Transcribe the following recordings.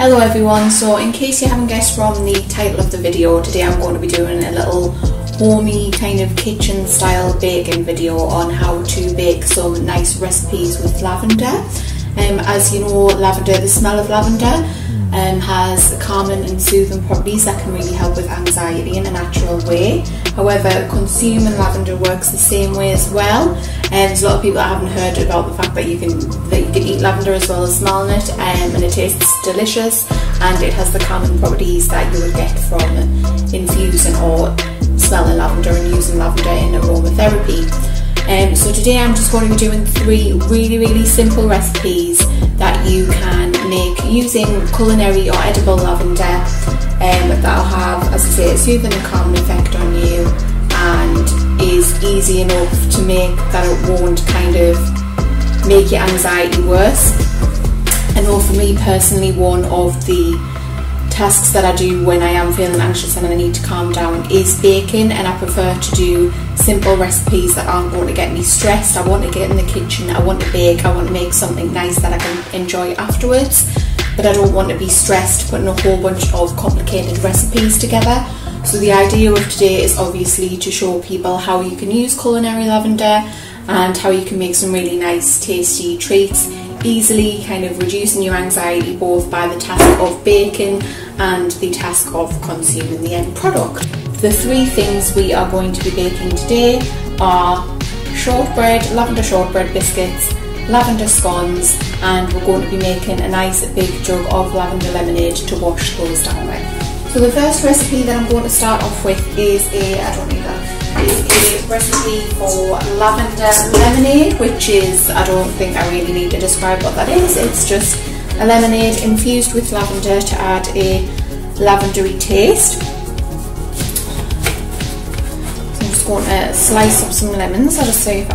Hello everyone, so in case you haven't guessed from the title of the video, today I'm going to be doing a little homey kind of kitchen style baking video on how to bake some nice recipes with lavender. As you know, the smell of lavender has calming and soothing properties that can really help with anxiety in a natural way. However, consuming lavender works the same way as well. There's a lot of people that haven't heard about the fact that you can eat lavender as well as smelling it, and it tastes delicious, and it has the calming properties that you would get from infusing or smelling lavender and using lavender in aromatherapy. So today I'm just going to be doing 3 really simple recipes that you can make using culinary or edible lavender, that'll have, as I say, a soothing and calming effect on you, and is easy enough to make that it won't kind of make your anxiety worse. I know for me personally, one of the tasks that I do when I am feeling anxious and I need to calm down is baking, and I prefer to do simple recipes that aren't going to get me stressed. I want to get in the kitchen, I want to bake, I want to make something nice that I can enjoy afterwards, but I don't want to be stressed putting a whole bunch of complicated recipes together. So the idea of today is obviously to show people how you can use culinary lavender and how you can make some really nice tasty treats easily, kind of reducing your anxiety both by the task of baking and the task of consuming the end product. The 3 things we are going to be baking today are lavender shortbread biscuits, lavender scones, and we're going to be making a nice big jug of lavender lemonade to wash those down with. So the first recipe that I'm going to start off with is a recipe for lavender lemonade, which is, I don't think I really need to describe what that is. It's just a lemonade infused with lavender to add a lavendery taste. So I'm just going to slice up some lemons. I'll just see if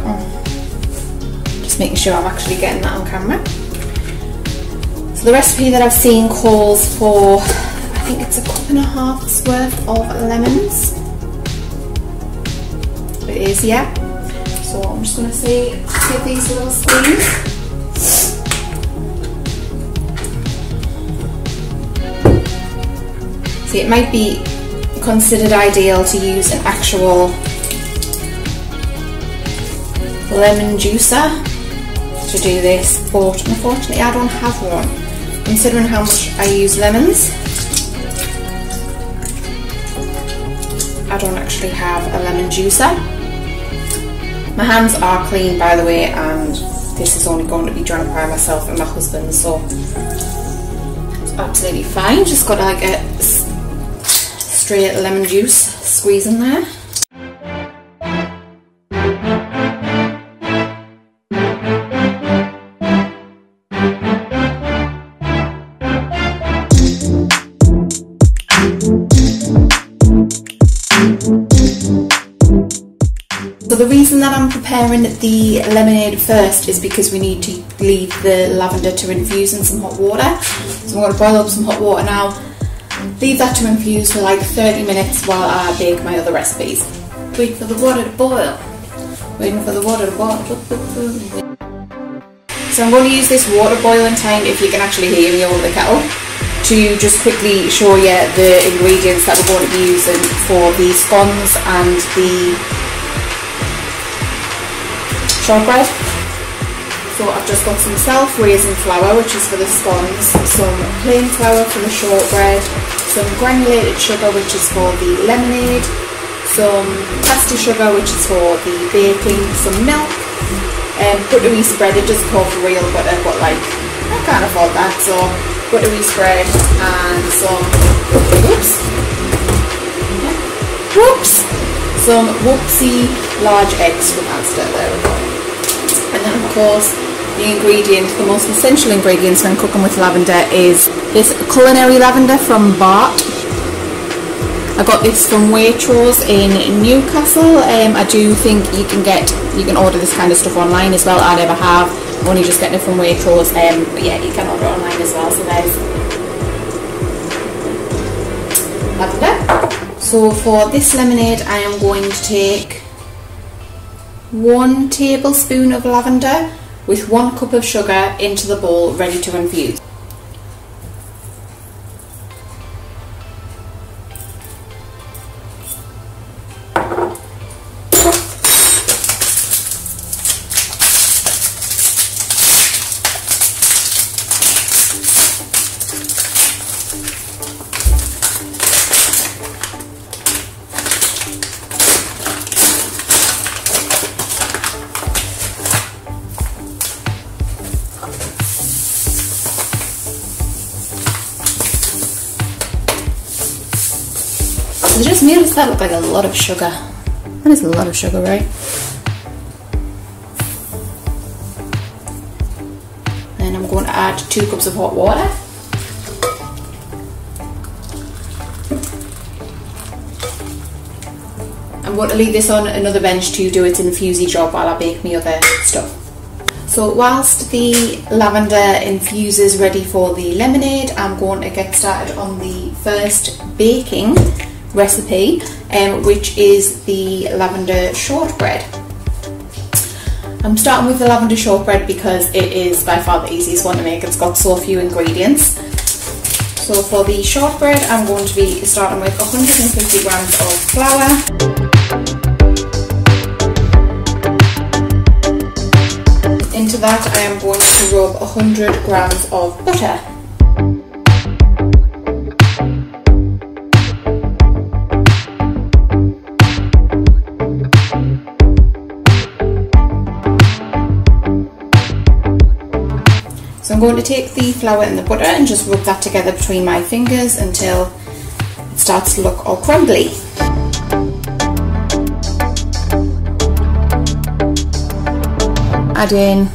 just making sure I'm actually getting that on camera. So the recipe that I've seen calls for, I think it's 1.5 cups worth of lemons. It is, yeah. So I'm just going to give these a little squeeze. See, it might be considered ideal to use an actual lemon juicer to do this, but unfortunately I don't have one. Considering how much I use lemons, I don't actually have a lemon juicer. My hands are clean, by the way, and this is only going to be done by myself and my husband, so it's absolutely fine. Just got like a straight lemon juice squeeze in there. So the reason that I'm preparing the lemonade first is because we need to leave the lavender to infuse in some hot water. So I'm going to boil up some hot water now, leave that to infuse for like 30 minutes while I bake my other recipes. Wait for the water to boil. Waiting for the water to boil. So I'm going to use this water boiling time, if you can actually hear me over the kettle, to just quickly show you the ingredients that we're going to be using for the scones and the shortbread. So I've just got some self-raising flour, which is for the scones, some plain flour for the shortbread, some granulated sugar, which is for the lemonade, some caster sugar, which is for the baking, some milk, buttery spread. It doesn't call for real butter, but like, I can't afford that, so buttery spread, and some some whoopsie large eggs from Asda. There we go. And then of course the most essential ingredients when cooking with lavender is this culinary lavender from Bart. I got this from Waitrose in Newcastle. I do think you can order this kind of stuff online as well. I never have, I'm only just getting it from Waitrose, but yeah, you can order it online as well. So there's lavender. So for this lemonade I am going to take 1 tablespoon of lavender with 1 cup of sugar into the bowl ready to infuse. It just makes that look like a lot of sugar. That is a lot of sugar, right? Then I'm going to add 2 cups of hot water. I'm going to leave this on another bench to do its infusey job while I bake my other stuff. So whilst the lavender infuse is ready for the lemonade, I'm going to get started on the first baking recipe, which is the lavender shortbread. I'm starting with the lavender shortbread because it is by far the easiest one to make. It's got so few ingredients. So for the shortbread, I'm going to be starting with 150 grams of flour. Into that I am going to rub 100 grams of butter. So I'm going to take the flour and the butter and just rub that together between my fingers until it starts to look all crumbly. Add in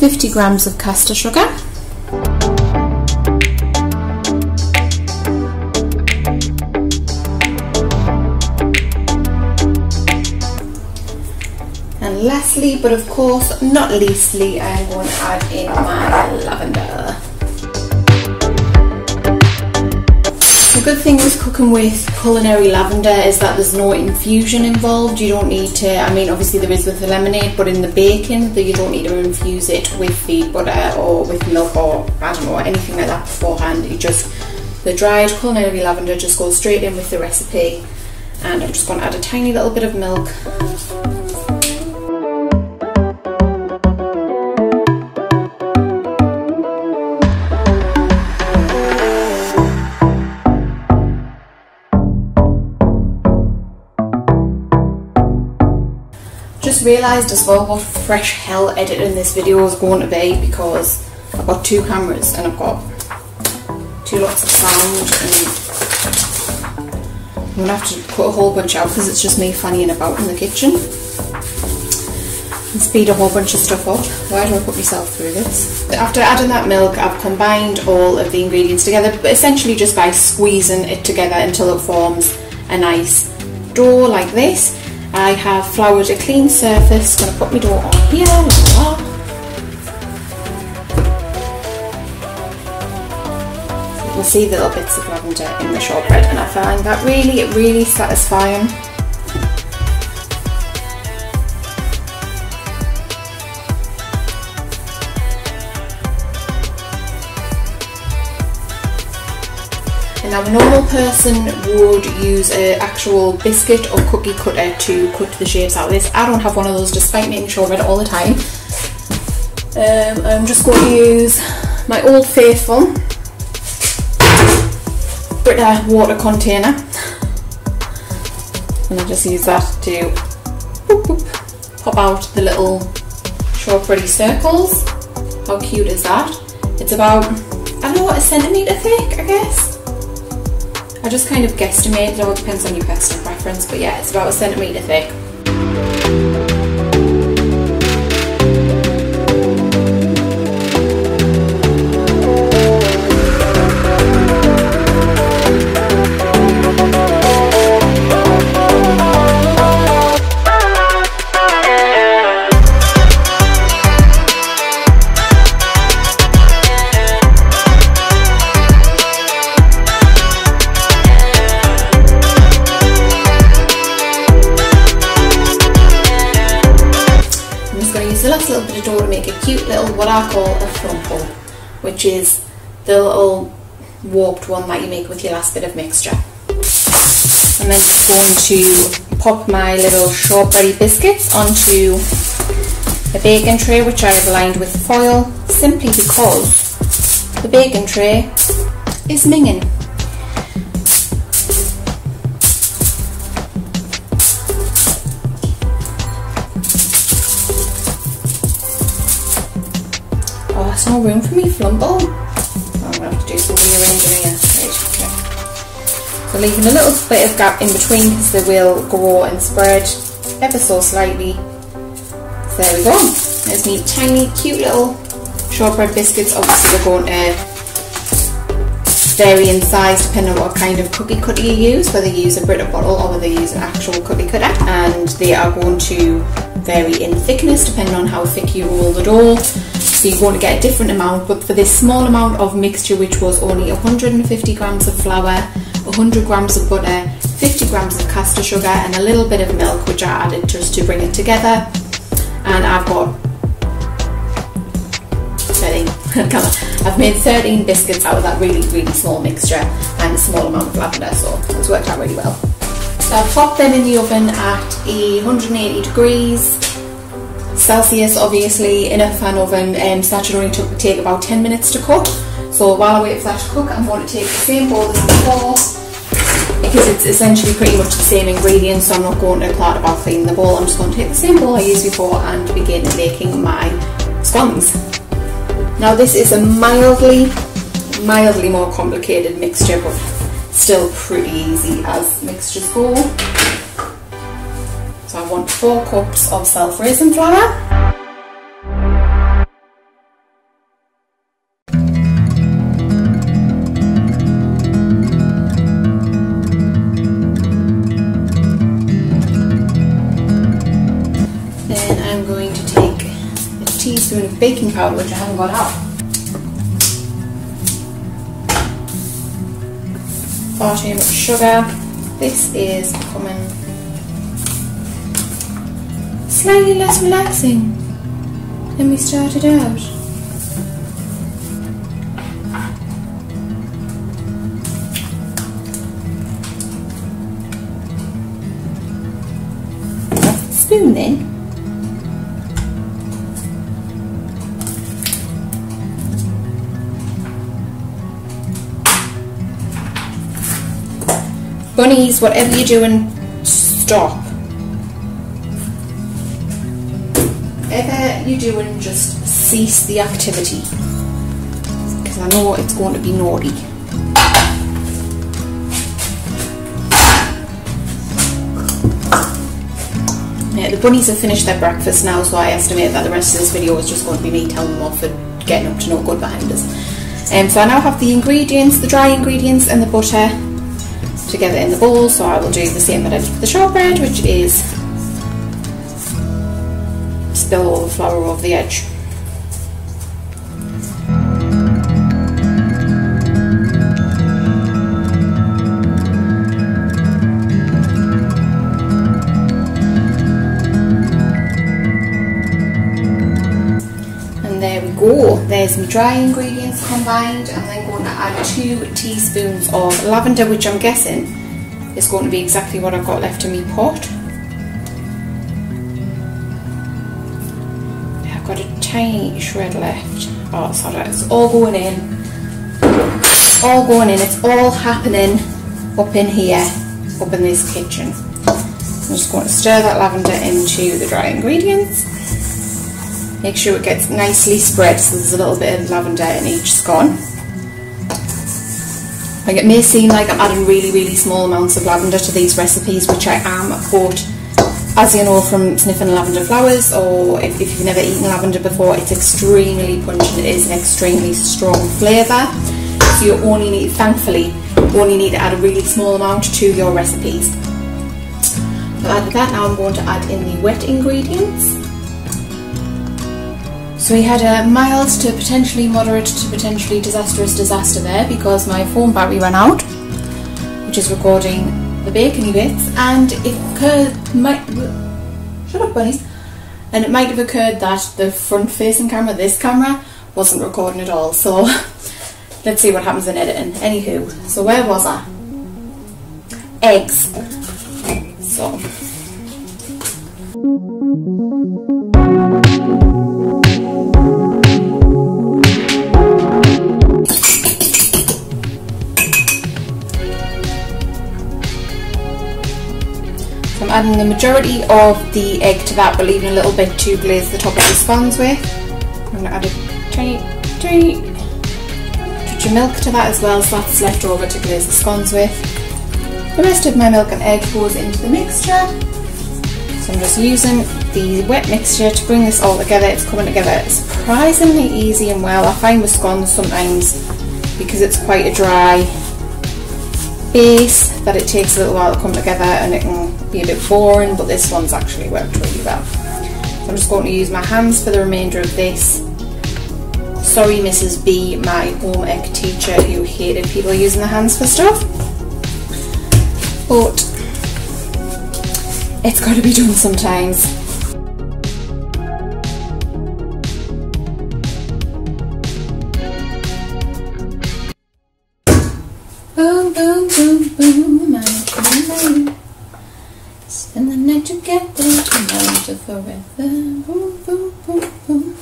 50 grams of caster sugar. And lastly, but of course not leastly, I am going to add in my lavender. The good thing with cooking with culinary lavender is that there's no infusion involved. You don't need to, I mean obviously there is with the lemonade, but in the baking you don't need to infuse it with the butter or with milk or I don't know, anything like that beforehand. You just, the dried culinary lavender just goes straight in with the recipe, and I'm just going to add a tiny little bit of milk. Just realised as well what fresh hell editing this video is going to be, because I've got 2 cameras and I've got 2 lots of sound, and I'm going to have to cut a whole bunch out because it's just me fannying about in the kitchen and speed a whole bunch of stuff up. Why do I put myself through this? After adding that milk, I've combined all of the ingredients together, but essentially just by squeezing it together until it forms a nice dough like this. I have floured a clean surface. I'm going to put my dough on here, like that. So you can see the little bits of lavender in the shortbread, and I find that really satisfying. Now, a normal person would use an actual biscuit or cookie cutter to cut the shapes out of this. I don't have one of those despite making shortbread all the time. I'm just going to use my Old Faithful Brita water container, and I just use that to pop out the little shortbready circles. How cute is that? It's about, I don't know, a centimetre thick, I guess. I just kind of guesstimate, it all depends on your personal preference, but yeah, it's about a centimetre thick. The last little bit of dough to make a cute little, what I call a flumple, which is the little warped one that you make with your last bit of mixture. I'm then just going to pop my little shortbready biscuits onto a baking tray, which I have lined with foil, simply because the baking tray is minging. There's no room for me flumble. I'm going to have to do some rearranging here. Right, okay. So leaving a little bit of gap in between because they will grow and spread ever so slightly. So there we go. There's me tiny cute little shortbread biscuits. Obviously they're going to vary in size depending on what kind of cookie cutter you use, whether you use a Brita bottle or whether you use an actual cookie cutter, and they are going to vary in thickness depending on how thick you roll the dough. So you're going to get a different amount, but for this small amount of mixture, which was only 150 grams of flour, 100 grams of butter, 50 grams of caster sugar and a little bit of milk, which I added just to bring it together, and I've got 13. I've made 13 biscuits out of that really small mixture and a small amount of lavender, so it's worked out really well. So I've popped them in the oven at 180 degrees Celsius, obviously in a fan oven, so that should only take about 10 minutes to cook. So while I wait for that to cook, I'm going to take the same bowl as before, because it's essentially pretty much the same ingredients, so I'm not going to clot about cleaning the bowl. I'm just going to take the same bowl I used before and begin making my scones. Now this is a mildly more complicated mixture, but still pretty easy as mixtures go. So I want 4 cups of self-raising flour. Then I'm going to take a teaspoon of baking powder, which I haven't got out. Far too much sugar. This is becoming slightly less relaxing than we started out. That's the spoon then. Bunnies, whatever you're doing, stop. Whatever you're doing, just cease the activity, because I know it's going to be naughty. Yeah, the bunnies have finished their breakfast now, so I estimate that the rest of this video is just going to be me telling them off and getting up to no good behind us. So I now have the ingredients, the dry ingredients and the butter together in the bowl, so I will do the same that I did for the shortbread, which is spill all the flour over the edge. And there we go, there's my dry ingredients combined. I'm then going to add 2 teaspoons of lavender, which I'm guessing is going to be exactly what I've got left in my pot. I've got a tiny shred left. Oh, sorry, it's all going in. All going in, it's all happening up in here, up in this kitchen. I'm just going to stir that lavender into the dry ingredients. Make sure it gets nicely spread, so there's a little bit of lavender in each scone. Like, it may seem like I'm adding really small amounts of lavender to these recipes, which I am, but as you know from sniffing lavender flowers, or if you've never eaten lavender before, it's extremely pungent. It is an extremely strong flavour, so you only need, thankfully, only need to add a really small amount to your recipes. So I added that. Now I'm going to add in the wet ingredients. So we had a mild to potentially moderate to potentially disastrous disaster there, because my phone battery ran out, which is recording the bacony bits, and it might, shut up bunnies, and it might have occurred that the front facing camera, this camera, wasn't recording at all. So let's see what happens in editing. Anywho, so where was I? Eggs. So I'm adding the majority of the egg to that, but leaving a little bit to glaze the top of the scones with. I'm going to add a tiny touch of milk to that as well, so that's left over to glaze the scones with. The rest of my milk and egg goes into the mixture. So I'm just using the wet mixture to bring this all together. It's coming together surprisingly easy and well. I find with scones sometimes, because it's quite a dry base, that it takes a little while to come together and it can be a bit boring, but this one's actually worked really well. So I'm just going to use my hands for the remainder of this. Sorry Mrs. B, my home ec teacher who hated people using their hands for stuff, but it's got to be done sometimes. Boom, boom, boom, boom, boom. Spend the night together, tonight to forever. Boom, boom, boom, boom.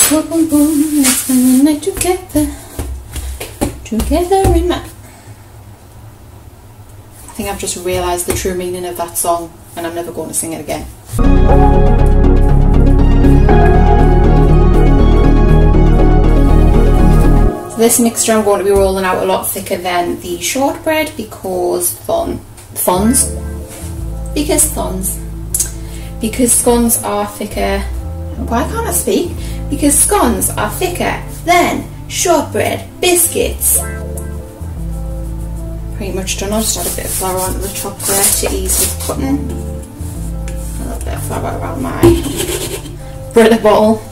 Boom, boom, boom. Let's spend the night together, together in my... I think I've just realised the true meaning of that song, and I'm never going to sing it again. So this mixture I'm going to be rolling out a lot thicker than the shortbread because scones are thicker. Why can't I speak? Because scones are thicker than shortbread biscuits. Pretty much done. I'll just add a bit of flour onto the top there to ease with cutting. A little bit of flour around my bread bottle.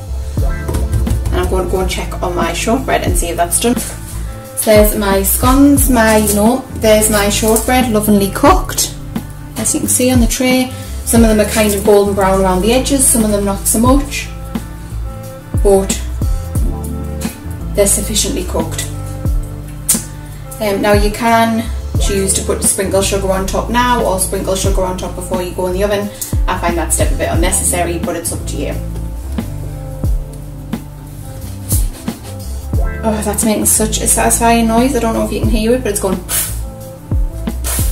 And I'm going to go and check on my shortbread and see if that's done. So there's my scones, there's my shortbread, lovingly cooked. As you can see on the tray, some of them are kind of golden brown around the edges, some of them not so much. But they're sufficiently cooked. Now you can choose to sprinkle sugar on top now or sprinkle sugar on top before you go in the oven. I find that step a bit unnecessary, but it's up to you. Oh, that's making such a satisfying noise. I don't know if you can hear it, but it's going pff, pff.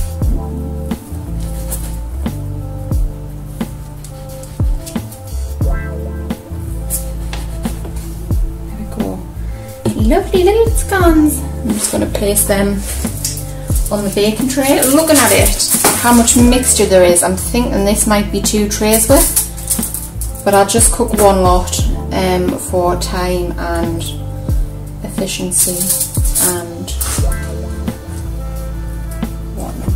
There we go. Lovely little scones. I'm just going to place them on the baking tray. Looking at it, how much mixture there is, I'm thinking this might be 2 trays worth, but I'll just cook one lot for time and efficiency and whatnot.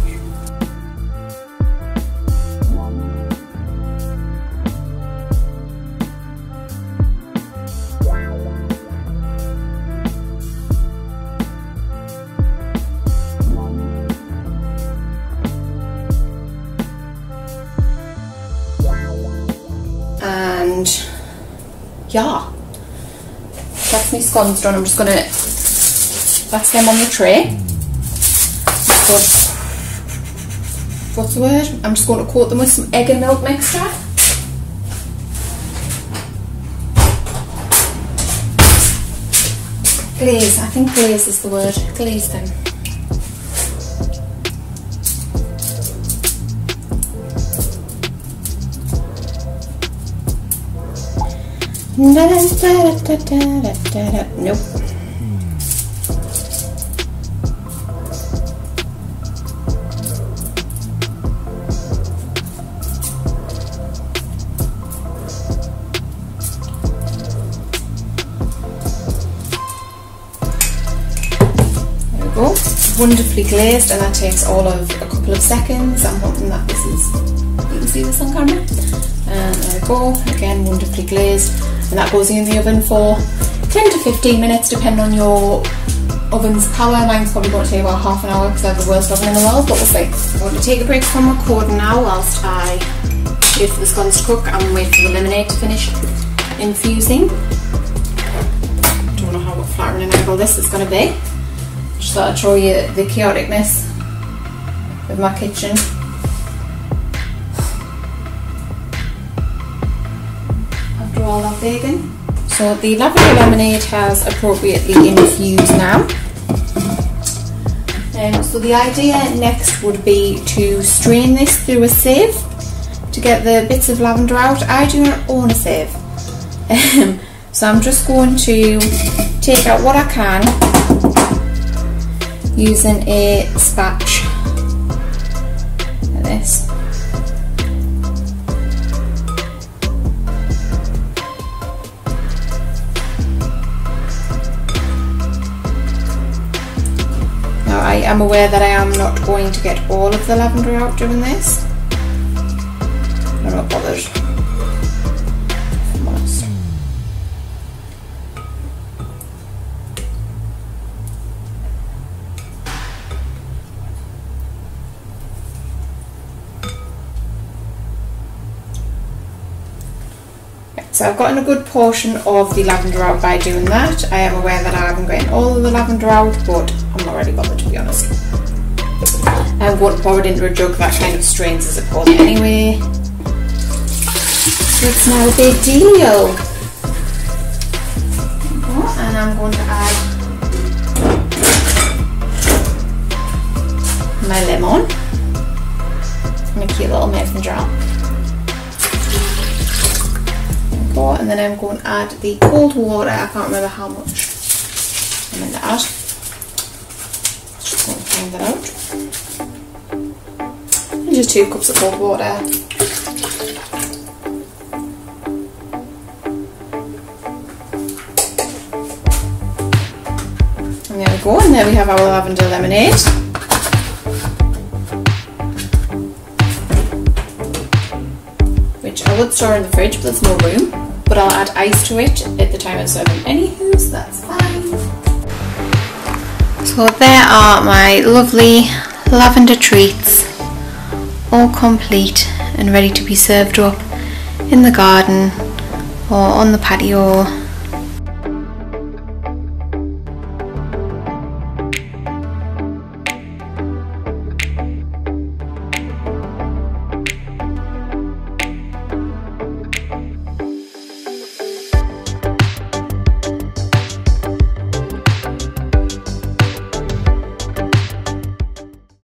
And yeah, that's my scones done. I'm just gonna, that's them on the tray. But what's the word? I'm just going to coat them with some egg and milk mixture. Glaze, I think glaze is the word. Glaze them. Nope. There we go. Wonderfully glazed, and that takes all of a couple of seconds. I'm hoping that this is, you can see this on camera. And there we go, again wonderfully glazed, and that goes in the oven for 10 to 15 minutes depending on your oven's power. Mine's probably going to take about half an hour because I have the worst oven in the world, but we'll see. I'm going to take a break from recording now whilst I wait for the scones to cook and wait for the lemonade to finish infusing. Don't know how much flour and angle this is going to be. Just thought I'd show you the chaoticness of my kitchen. All that bacon. So the lavender lemonade has appropriately infused now. So the idea next would be to strain this through a sieve to get the bits of lavender out. I do not own a sieve, so I'm just going to take out what I can using a spatch like this. Now I am aware that I am not going to get all of the lavender out doing this. I'm not bothered, if I'm honest. So I've gotten a good portion of the lavender out by doing that. I am aware that I haven't gotten all of the lavender out, but I'm not really bothered, to be honest. I'm going to pour it into a jug that kind of strains as it pours anyway. So it's not a big deal. And I'm going to add my lemon and a cute little mason jar. And then I'm going to add the cold water. I can't remember how much I'm going to add. Just going to find that out. And just 2 cups of cold water. And there we go, and there we have our lavender lemonade. Which I would store in the fridge, but there's no room. But I'll add ice to it at the time of serving anywho, so that's fine. So there are my lovely lavender treats, all complete and ready to be served up in the garden or on the patio